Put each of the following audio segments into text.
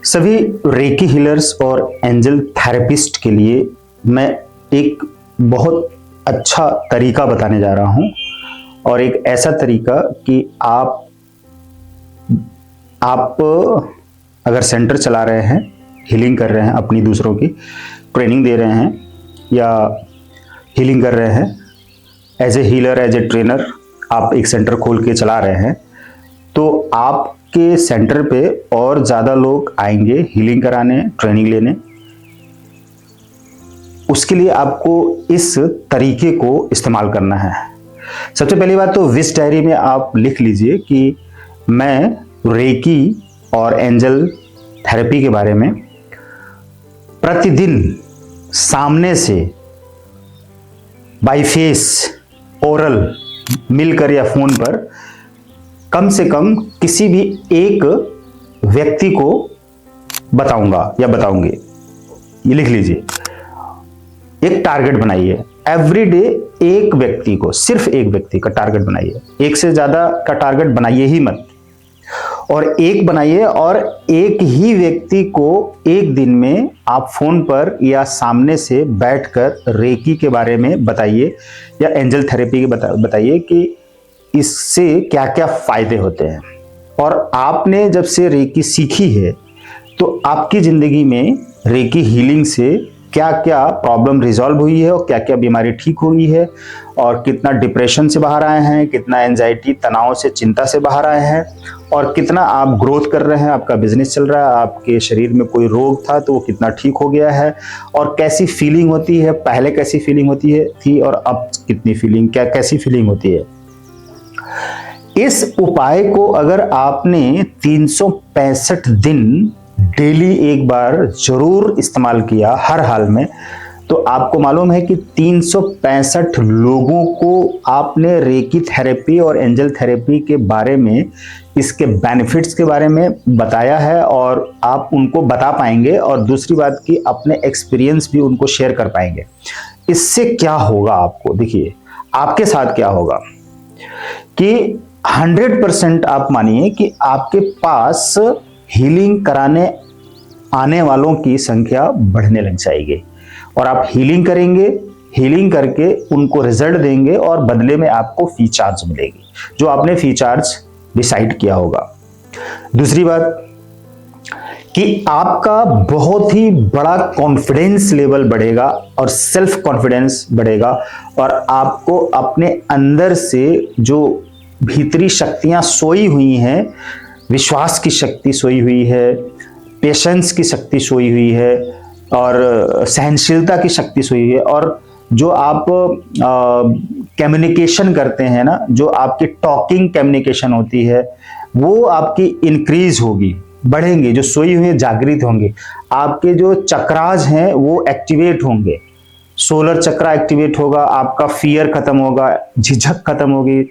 सभी recce healers और angel therapist के लिए मैं एक बहुत अच्छा तरीका बताने जा रहा हूं, और एक ऐसा तरीका कि आप अगर सेंटर चला रहे हैं, हीलिंग कर रहे हैं, अपनी दूसरों की ट्रेनिंग दे रहे हैं या हीलिंग कर रहे हैं, as a healer, as a trainer आप एक सेंटर खोल के चला रहे हैं, तो आपके सेंटर पे और ज़्यादा लोग आएंगे हीलिंग कराने, ट्रेनिंग लेने। उसके लिए आपको इस तरीके को इस्तेमाल करना है। सबसे पहली बात तो विश डायरी में आप लिख लीजिए कि मैं रेकी और एंजल थेरेपी के बारे में प्रतिदिन सामने से बाय फेस, ओरल, मिलकर या फोन पर कम से कम किसी भी एक व्यक्ति को बताऊंगा या बताऊंगी। ये लिख लीजिए, एक टारगेट बनाइए। एवरीडे एक व्यक्ति को, सिर्फ एक व्यक्ति का टारगेट बनाइए। एक से ज्यादा का टारगेट बनाइए ही मत, और एक बनाइए और एक ही व्यक्ति को एक दिन में आप फोन पर या सामने से बैठकर रेकी के बारे में बताइए या एंजल थेरेपी के बताइए कि इससे क्या क्या फायदे होते हैं। और आपने जब से रेकी सीखी है तो आपकी जिंदगी में रेकी हीलिंग से क्या क्या प्रॉब्लम रिजॉल्व हुई है और क्या क्या बीमारी ठीक हुई है, और कितना डिप्रेशन से बाहर आए हैं, कितना एंजाइटी, तनाव से, चिंता से बाहर आए हैं, और कितना आप ग्रोथ कर रहे हैं, आपका बिजनेस चल रहा है, आपके शरीर में कोई रोग था तो वो कितना ठीक हो गया है, और कैसी फीलिंग होती है, पहले कैसी फीलिंग होती है थी और अब कितनी फीलिंग, कैसी फीलिंग होती है। इस उपाय को अगर आपने 365 दिन डेली एक बार जरूर इस्तेमाल किया हर हाल में, तो आपको मालूम है कि 365 लोगों को आपने रेकी थेरेपी और एंजल थेरेपी के बारे में, इसके बेनिफिट्स के बारे में बताया है, और आप उनको बता पाएंगे, और दूसरी बात कि अपने एक्सपीरियंस भी उनको शेयर कर पाएंगे। इससे क्या होगा, आपको देखिए आपके साथ क्या होगा कि 100% आप मानिए कि आपके पास हीलिंग कराने आने वालों की संख्या बढ़ने लग जाएगी, और आप हीलिंग करेंगे, हीलिंग करके उनको रिजल्ट देंगे, और बदले में आपको फी चार्ज मिलेगी, जो आपने फी चार्ज डिसाइड किया होगा। दूसरी बात कि आपका बहुत ही बड़ा कॉन्फिडेंस लेवल बढ़ेगा और सेल्फ कॉन्फिडेंस बढ़ेगा, और आपको अपने अंदर से जो भीतरी शक्तियां सोई हुई हैं, विश्वास की शक्ति सोई हुई है, पेशेंस की शक्ति सोई हुई है, और सहनशीलता की शक्ति सोई हुई है, और जो आप कम्युनिकेशन करते हैं ना, जो आपकी टॉकिंग कम्युनिकेशन होती है, वो आपकी इंक्रीज होगी, बढ़ेंगे, जो सोई हुई जागृत होंगे। आपके जो चक्रास हैं वो एक्टिवेट होंगे, सोलर चक्रा एक्टिवेट होगा, आपका फियर खत्म होगा, झिझक खत्म होगी,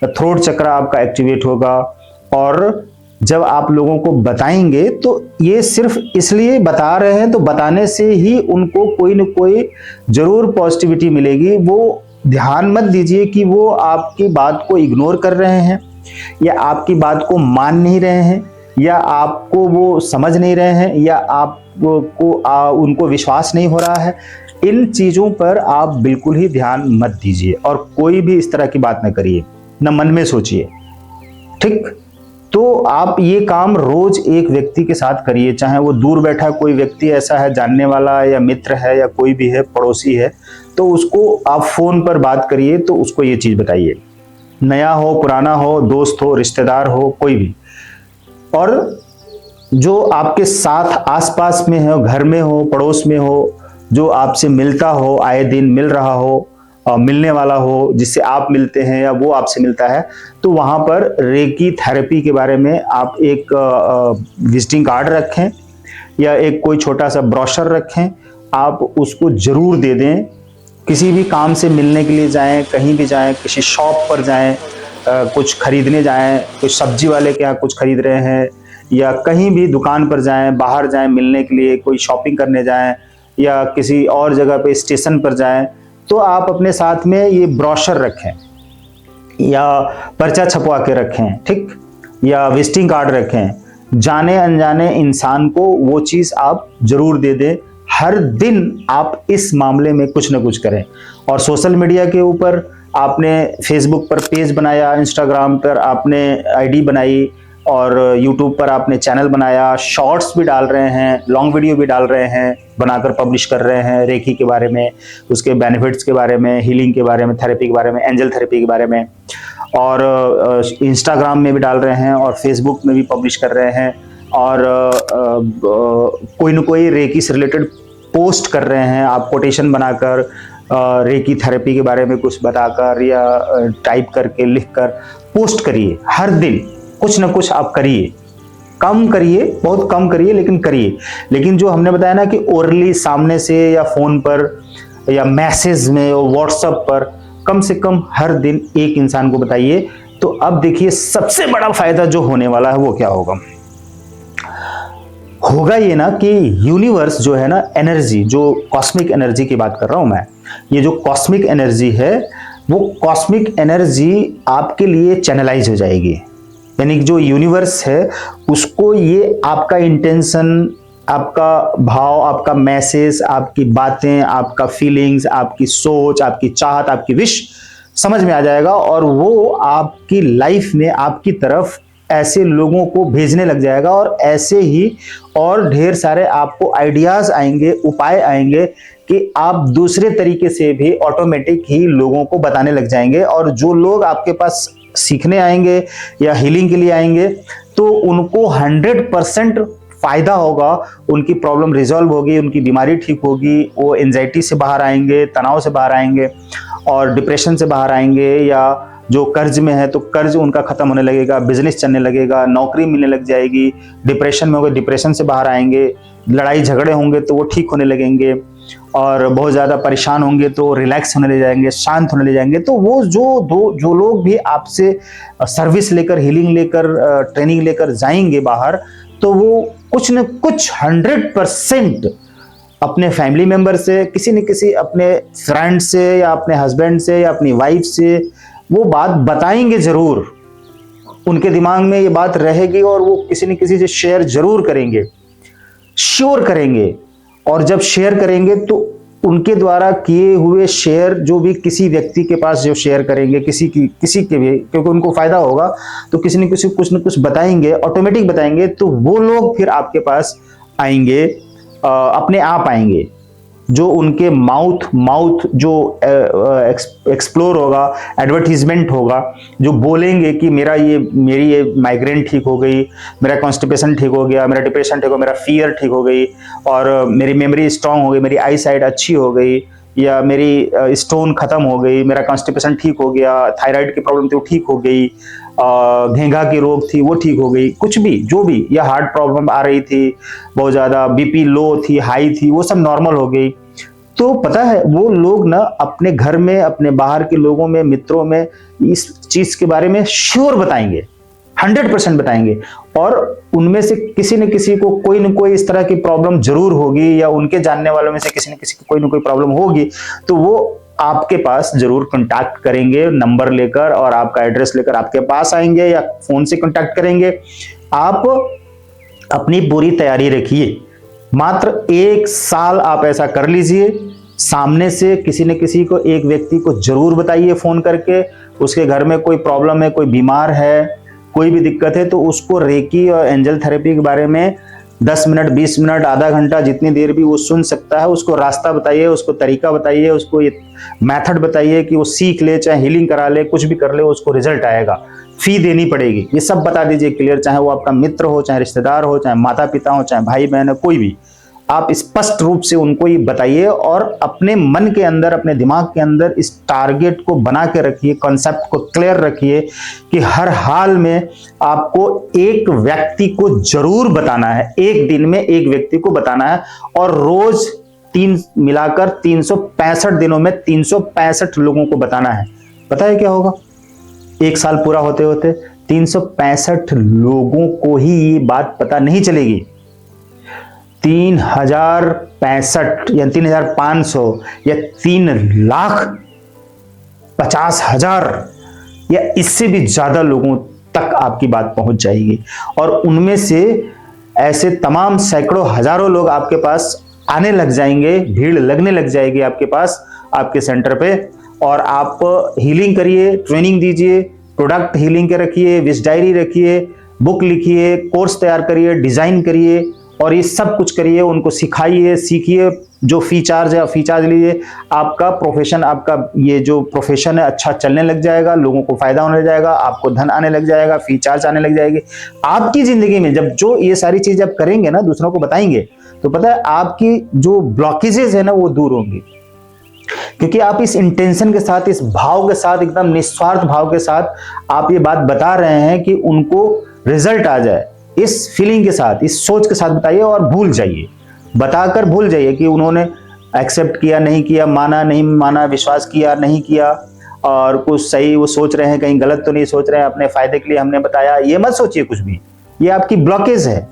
थ्रोट चक्रा आपका एक्टिवेट होगा। और जब आप लोगों को बताएंगे तो ये सिर्फ इसलिए बता रहे हैं, तो बताने से ही उनको कोई न कोई जरूर पॉजिटिविटी मिलेगी। वो ध्यान मत दीजिए कि वो आपकी बात को इग्नोर कर रहे हैं, या आपकी बात को मान नहीं रहे हैं, या आपको वो समझ नहीं रहे हैं, या आपको उनको विश्वास नहीं हो रहा है। इन चीजों पर आप बिल्कुल ही ध्यान मत दीजिए, और कोई भी इस तरह की बात न करिए, न मन में सोचिए, ठीक। तो आप ये काम रोज एक व्यक्ति के साथ करिए, चाहे वो दूर बैठा कोई व्यक्ति ऐसा है, जानने वाला या मित्र है या कोई भी है, पड़ोसी है, तो उसको आप फोन पर बात करिए, तो उसको ये चीज बताइए, नया हो, पुराना हो, दोस्त हो, रिश्तेदार हो, कोई भी। और जो आपके साथ आसपास में हो, घर में हो, पड़ोस में हो, जो आपसे मिलता हो, आए दिन मिल रहा हो, मिलने वाला हो, जिससे आप मिलते हैं या वो आपसे मिलता है, तो वहां पर रेकी थेरेपी के बारे में आप एक विजिटिंग कार्ड रखें, या एक कोई छोटा सा ब्रोशर रखें, आप उसको जरूर दे दें। किसी भी काम से मिलने के लिए जाएं, कहीं भी जाएं, किसी शॉप पर जाएं, कुछ खरीदने जाएं, कुछ सब्जी वाले के यहाँ कुछ खरीद रहे हैं, या कहीं भी दुकान पर जाएं, बाहर जाएं मिलने के लिए, कोई शॉपिंग करने जाएं, या किसी और जगह पे स्टेशन पर जाएं, तो आप अपने साथ में ये ब्रोशर रखें, या पर्चा छपवा के रखें, ठीक, या विजिटिंग कार्ड रखें, जाने अनजाने इंसान को वो चीज आप जरूर दे दें। हर दिन आप इस मामले में कुछ ना कुछ करें। और सोशल मीडिया के ऊपर आपने फेसबुक पर पेज बनाया, इंस्टाग्राम पर आपने आईडी बनाई, और यूट्यूब पर आपने चैनल बनाया, शॉर्ट्स भी डाल रहे हैं, लॉन्ग वीडियो भी डाल रहे हैं, बनाकर पब्लिश कर रहे हैं रेकी के बारे में, उसके बेनिफिट्स के बारे में, हीलिंग के बारे में, थेरेपी के बारे में, एंजल थेरेपी के बारे में, और इंस्टाग्राम में भी डाल रहे हैं और फेसबुक में भी पब्लिश कर रहे हैं, और कोई न कोई रेकी से रिलेटेड पोस्ट कर रहे हैं। आप कोटेशन बनाकर रेकी थेरेपी के बारे में कुछ बताकर या टाइप करके लिखकर पोस्ट करिए। हर दिन कुछ ना कुछ आप करिए, कम करिए, बहुत कम करिए, लेकिन करिए। लेकिन जो हमने बताया ना कि ओरली सामने से या फोन पर या मैसेज में और व्हाट्सएप पर कम से कम हर दिन एक इंसान को बताइए। तो अब देखिए सबसे बड़ा फायदा जो होने वाला है वो क्या होगा। होगा ये ना कि यूनिवर्स जो है ना, एनर्जी, जो कॉस्मिक एनर्जी की बात कर रहा हूं मैं, ये जो कॉस्मिक एनर्जी है वो कॉस्मिक एनर्जी आपके लिए चैनलाइज हो जाएगी। यानी जो यूनिवर्स है उसको ये आपका इंटेंशन, आपका भाव, आपका मैसेज, आपकी बातें, आपका फीलिंग्स, आपकी सोच, आपकी चाहत, आपकी विश समझ में आ जाएगा, और वो आपकी लाइफ में आपकी तरफ ऐसे लोगों को भेजने लग जाएगा। और ऐसे ही और ढेर सारे आपको आइडियाज आएंगे, उपाय आएंगे कि आप दूसरे तरीके से भी ऑटोमेटिक ही लोगों को बताने लग जाएंगे। और जो लोग आपके पास सीखने आएंगे या हीलिंग के लिए आएंगे तो उनको 100% फायदा होगा, उनकी प्रॉब्लम रिजॉल्व होगी, उनकी बीमारी ठीक होगी, वो एंजाइटी से बाहर आएंगे, तनाव से बाहर आएंगे, और डिप्रेशन से बाहर आएंगे, या जो कर्ज में है तो कर्ज उनका खत्म होने लगेगा, बिजनेस चलने लगेगा, नौकरी मिलने लग जाएगी, डिप्रेशन में होंगे डिप्रेशन से बाहर आएंगे, लड़ाई झगड़े होंगे तो वो ठीक होने लगेंगे, और बहुत ज़्यादा परेशान होंगे तो रिलैक्स होने ले जाएंगे, शांत होने ले जाएंगे। तो वो जो लोग भी आपसे सर्विस लेकर, हीलिंग लेकर, ट्रेनिंग लेकर जाएंगे बाहर, तो वो कुछ न कुछ 100% अपने फैमिली मेंबर से, किसी न किसी अपने फ्रेंड से या अपने हस्बैंड से या अपनी वाइफ से वो बात बताएंगे जरूर। उनके दिमाग में ये बात रहेगी और वो किसी न किसी से शेयर जरूर करेंगे, श्योर करेंगे। और जब शेयर करेंगे तो उनके द्वारा किए हुए शेयर जो भी किसी व्यक्ति के पास जो शेयर करेंगे, किसी के भी, क्योंकि उनको फायदा होगा, तो किसी न किसी कुछ न कुछ बताएंगे, ऑटोमेटिक बताएंगे, तो वो लोग फिर आपके पास आएंगे, अपने आप आएंगे। जो उनके माउथ जो एक्सप्लोर होगा, एडवर्टीजमेंट होगा, जो बोलेंगे कि मेरी ये माइग्रेन ठीक हो गई, मेरा कॉन्स्टिपेशन ठीक हो गया, मेरा डिप्रेशन ठीक हो, मेरा फियर ठीक हो गई, और मेरी मेमोरी स्ट्रांग हो गई, मेरी आई साइट अच्छी हो गई, या मेरी स्टोन खत्म हो गई, मेरा कॉन्स्टिपेशन ठीक हो गया, थायराइड की प्रॉब्लम थी वो ठीक हो गई, घेंघा की रोग थी वो ठीक हो गई, कुछ भी जो भी, या हार्ट प्रॉब्लम आ रही थी, बहुत ज्यादा बीपी लो थी, हाई थी, वो सब नॉर्मल हो गई। तो पता है वो लोग ना अपने घर में, अपने बाहर के लोगों में, मित्रों में इस चीज के बारे में श्योर बताएंगे, 100% बताएंगे। और उनमें से किसी न किसी को कोई न कोई इस तरह की प्रॉब्लम जरूर होगी, या उनके जानने वालों में से किसी न किसी को कोई न कोई प्रॉब्लम होगी, तो वो आपके पास जरूर कांटेक्ट करेंगे नंबर लेकर, और आपका एड्रेस लेकर आपके पास आएंगे या फोन से कांटेक्ट करेंगे। आप अपनी पूरी तैयारी रखिए, मात्र 1 साल आप ऐसा कर लीजिए। सामने से किसी न किसी को, एक व्यक्ति को जरूर बताइए फोन करके, उसके घर में कोई प्रॉब्लम है, कोई बीमार है, कोई भी दिक्कत है, तो उसको रेकी और एंजल थेरेपी के बारे में 10 मिनट, 20 मिनट, आधा घंटा, जितनी देर भी वो सुन सकता है, उसको रास्ता बताइए, उसको तरीका बताइए, उसको ये मेथड बताइए कि वो सीख ले, चाहे हीलिंग करा ले, कुछ भी कर ले, उसको रिजल्ट आएगा। फी देनी पड़ेगी, ये सब बता दीजिए क्लियर, चाहे वो आपका मित्र हो, चाहे रिश्तेदार हो, चाहे माता पिता हो, चाहे भाई बहन हो, कोई भी, आप स्पष्ट रूप से उनको ये बताइए। और अपने मन के अंदर, अपने दिमाग के अंदर इस टारगेट को बना के रखिए, कॉन्सेप्ट को क्लियर रखिए कि हर हाल में आपको एक व्यक्ति को जरूर बताना है, एक दिन में एक व्यक्ति को बताना है, और रोज 3 मिलाकर 365 दिनों में 365 लोगों को बताना है। पता है क्या होगा? 1 साल पूरा होते होते 365 लोगों को ही ये बात पता नहीं चलेगी। 3065 या 3500 या 3,50,000 या इससे भी ज्यादा लोगों तक आपकी बात पहुंच जाएगी और उनमें से ऐसे तमाम सैकड़ों हजारों लोग आपके पास आने लग जाएंगे, भीड़ लगने लग जाएगी आपके पास, आपके सेंटर पे। और आप हीलिंग करिए, ट्रेनिंग दीजिए, प्रोडक्ट हीलिंग के रखिए, विश डायरी रखिए, बुक लिखिए, कोर्स तैयार करिए, डिजाइन करिए और ये सब कुछ करिए, उनको सिखाइए, सीखिए। जो फी चार्ज है फी चार्ज लीजिए। आपका प्रोफेशन, आपका ये जो प्रोफेशन है अच्छा चलने लग जाएगा, लोगों को फायदा होने लग जाएगा, आपको धन आने लग जाएगा, फी चार्ज आने लग जाएगी आपकी जिंदगी में। जब जो ये सारी चीजें आप करेंगे ना, दूसरों को बताएंगे, तो पता है आपकी जो ब्लॉकेजेस है ना वो दूर होंगी, क्योंकि आप इस इंटेंशन के साथ, इस भाव के साथ, एकदम निस्वार्थ भाव के साथ आप ये बात बता रहे हैं कि उनको रिजल्ट आ जाए। इस फीलिंग के साथ, इस सोच के साथ बताइए और भूल जाइए, बताकर भूल जाइए कि उन्होंने एक्सेप्ट किया नहीं किया, माना नहीं माना, विश्वास किया नहीं किया, और कुछ सही वो सोच रहे हैं, कहीं गलत तो नहीं सोच रहे हैं, अपने फायदे के लिए हमने बताया। ये मत सोचिए कुछ भी, ये आपकी ब्लॉकेज है,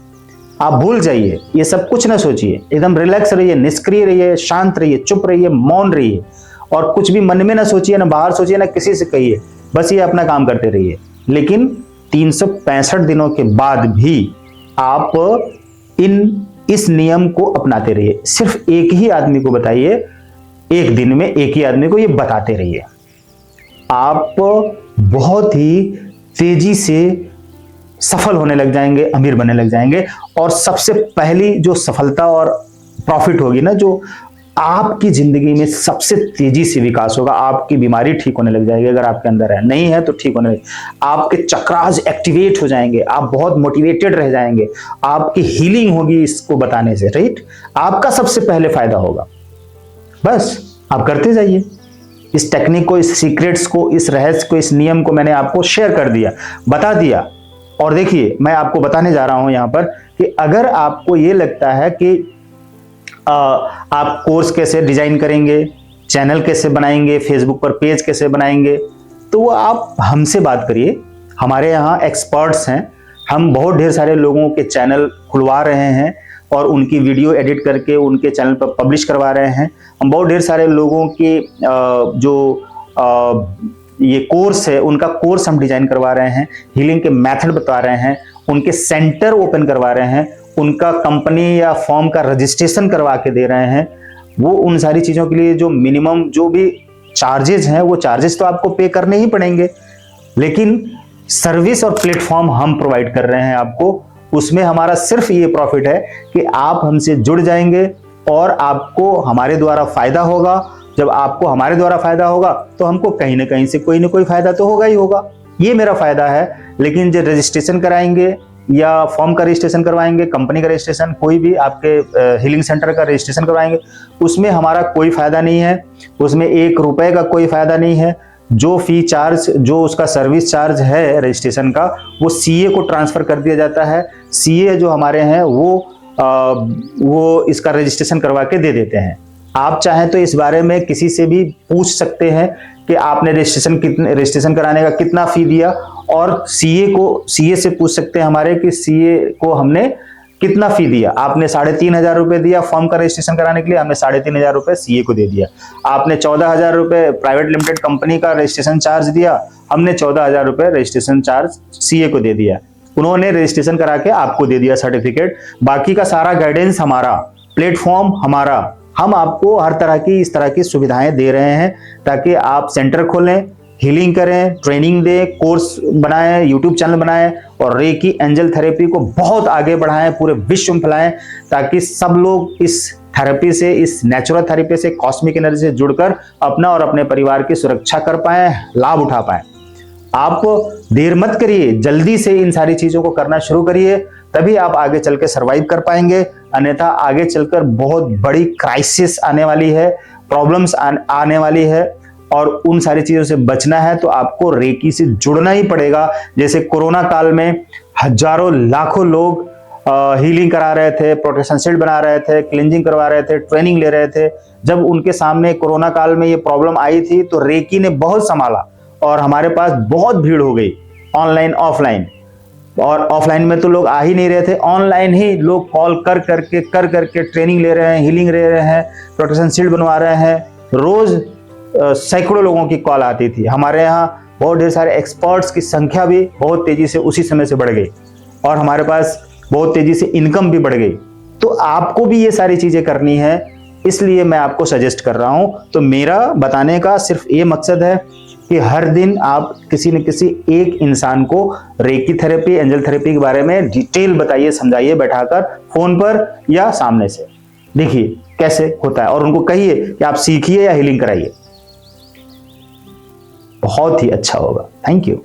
आप भूल जाइए, ये सब कुछ ना सोचिए, एकदम रिलैक्स रहिए, निष्क्रिय रहिए, शांत रहिए, चुप रहिए, मौन रहिए और कुछ भी मन में ना सोचिए, ना बाहर सोचिए, ना किसी से कहिए, बस ये अपना काम करते रहिए। लेकिन 365 दिनों के बाद भी आप इस नियम को अपनाते रहिए। सिर्फ एक ही आदमी को बताइए, एक दिन में एक ही आदमी को ये बताते रहिए, आप बहुत ही तेजी से सफल होने लग जाएंगे, अमीर बनने लग जाएंगे। और सबसे पहली जो सफलता और प्रॉफिट होगी ना, जो आपकी जिंदगी में सबसे तेजी से विकास होगा, आपकी बीमारी ठीक होने लग जाएगी। अगर आपके अंदर है, नहीं है तो ठीक होने लगे, आपके चक्रास एक्टिवेट हो जाएंगे, आप बहुत मोटिवेटेड रह जाएंगे, आपकी हीलिंग होगी इसको बताने से, राइट। आपका सबसे पहले फायदा होगा। बस आप करते जाइए इस टेक्निक को, इस सीक्रेट्स को, इस रहस्य को, इस नियम को मैंने आपको शेयर कर दिया, बता दिया। और देखिए मैं आपको बताने जा रहा हूं यहां पर कि अगर आपको ये लगता है कि आप कोर्स कैसे डिजाइन करेंगे, चैनल कैसे बनाएंगे, फेसबुक पर पेज कैसे बनाएंगे, तो वो आप हमसे बात करिए। हमारे यहाँ एक्सपर्ट्स हैं, हम बहुत ढेर सारे लोगों के चैनल खुलवा रहे हैं और उनकी वीडियो एडिट करके उनके चैनल पर पब्लिश करवा रहे हैं। हम बहुत ढेर सारे लोगों के ये कोर्स है, उनका कोर्स हम डिजाइन करवा रहे हैं, हीलिंग के मेथड बता रहे हैं, उनके सेंटर ओपन करवा रहे हैं, उनका कंपनी या फॉर्म का रजिस्ट्रेशन करवा के दे रहे हैं। वो उन सारी चीजों के लिए जो मिनिमम जो भी चार्जेस हैं, वो चार्जेस तो आपको पे करने ही पड़ेंगे, लेकिन सर्विस और प्लेटफॉर्म हम प्रोवाइड कर रहे हैं आपको। उसमें हमारा सिर्फ ये प्रॉफिट है कि आप हमसे जुड़ जाएंगे और आपको हमारे द्वारा फायदा होगा। जब आपको हमारे द्वारा फायदा होगा तो हमको कहीं ना कहीं से कोई ना कोई फायदा तो होगा ही होगा। ये मेरा फायदा है। लेकिन जो रजिस्ट्रेशन कराएंगे या फॉर्म का रजिस्ट्रेशन करवाएंगे, कंपनी का रजिस्ट्रेशन, कोई भी आपके हीलिंग सेंटर का रजिस्ट्रेशन करवाएंगे, उसमें हमारा कोई फायदा नहीं है, उसमें 1 रुपए का कोई फायदा नहीं है। जो फी चार्ज, जो उसका सर्विस चार्ज है रजिस्ट्रेशन का, वो सीए को ट्रांसफर कर दिया जाता है। सीए जो हमारे हैं वो इसका रजिस्ट्रेशन करवा के दे देते हैं। आप चाहें तो इस बारे में किसी से भी पूछ सकते हैं कि आपने रजिस्ट्रेशन कराने का कितना फी दिया, और सीए से पूछ सकते हैं हमारे कि सीए को हमने कितना फी दिया। आपने 3,500 रुपए दिया फॉर्म का रजिस्ट्रेशन कराने के लिए, हमने 3,500 रुपए सीए को दे दिया। आपने 14,000 रुपए प्राइवेट लिमिटेड कंपनी का रजिस्ट्रेशन चार्ज दिया, हमने 14,000 रुपए रजिस्ट्रेशन चार्ज सीए को दे दिया। उन्होंने रजिस्ट्रेशन करा के आपको दे दिया सर्टिफिकेट। बाकी का सारा गाइडेंस हमारा, प्लेटफॉर्म हमारा, हम आपको हर तरह की इस तरह की सुविधाएं दे रहे हैं ताकि आप सेंटर खोलें, हीलिंग करें, ट्रेनिंग दें, कोर्स बनाएं, यूट्यूब चैनल बनाएं और रेकी एंजल थेरेपी को बहुत आगे बढ़ाएं, पूरे विश्व में फैलाएं, ताकि सब लोग इस थेरेपी से, इस नेचुरल थेरेपी से, कॉस्मिक एनर्जी से जुड़कर अपना और अपने परिवार की सुरक्षा कर पाएं, लाभ उठा पाएं। आप देर मत करिए, जल्दी से इन सारी चीजों को करना शुरू करिए, तभी आप आगे चल के सर्वाइव कर पाएंगे। अन्यथा आगे चलकर बहुत बड़ी क्राइसिस आने वाली है, प्रॉब्लम्स आने वाली है, और उन सारी चीजों से बचना है तो आपको रेकी से जुड़ना ही पड़ेगा। जैसे कोरोना काल में हजारों लाखों लोग हीलिंग करा रहे थे, प्रोटेक्शन शील्ड बना रहे थे, क्लींजिंग करवा रहे थे, ट्रेनिंग ले रहे थे। जब उनके सामने कोरोना काल में ये प्रॉब्लम आई थी तो रेकी ने बहुत संभाला और हमारे पास बहुत भीड़ हो गई, ऑनलाइन ऑफलाइन। और ऑफलाइन में तो लोग आ ही नहीं रहे थे, ऑनलाइन ही लोग कॉल कर करके ट्रेनिंग ले रहे हैं, हीलिंग ले रहे हैं, प्रोटेक्शन शील्ड बनवा रहे हैं। रोज सैकड़ों लोगों की कॉल आती थी। हमारे यहाँ बहुत ढेर सारे एक्सपर्ट्स की संख्या भी बहुत तेजी से उसी समय से बढ़ गई और हमारे पास बहुत तेजी से इनकम भी बढ़ गई। तो आपको भी ये सारी चीजें करनी है, इसलिए मैं आपको सजेस्ट कर रहा हूं। तो मेरा बताने का सिर्फ ये मकसद है कि हर दिन आप किसी न किसी एक इंसान को रेकी थेरेपी, एंजल थेरेपी के बारे में डिटेल बताइए, समझाइए बैठाकर फोन पर या सामने से, देखिए कैसे होता है और उनको कहिए कि आप सीखिए या हीलिंग कराइए, बहुत ही अच्छा होगा। Thank you.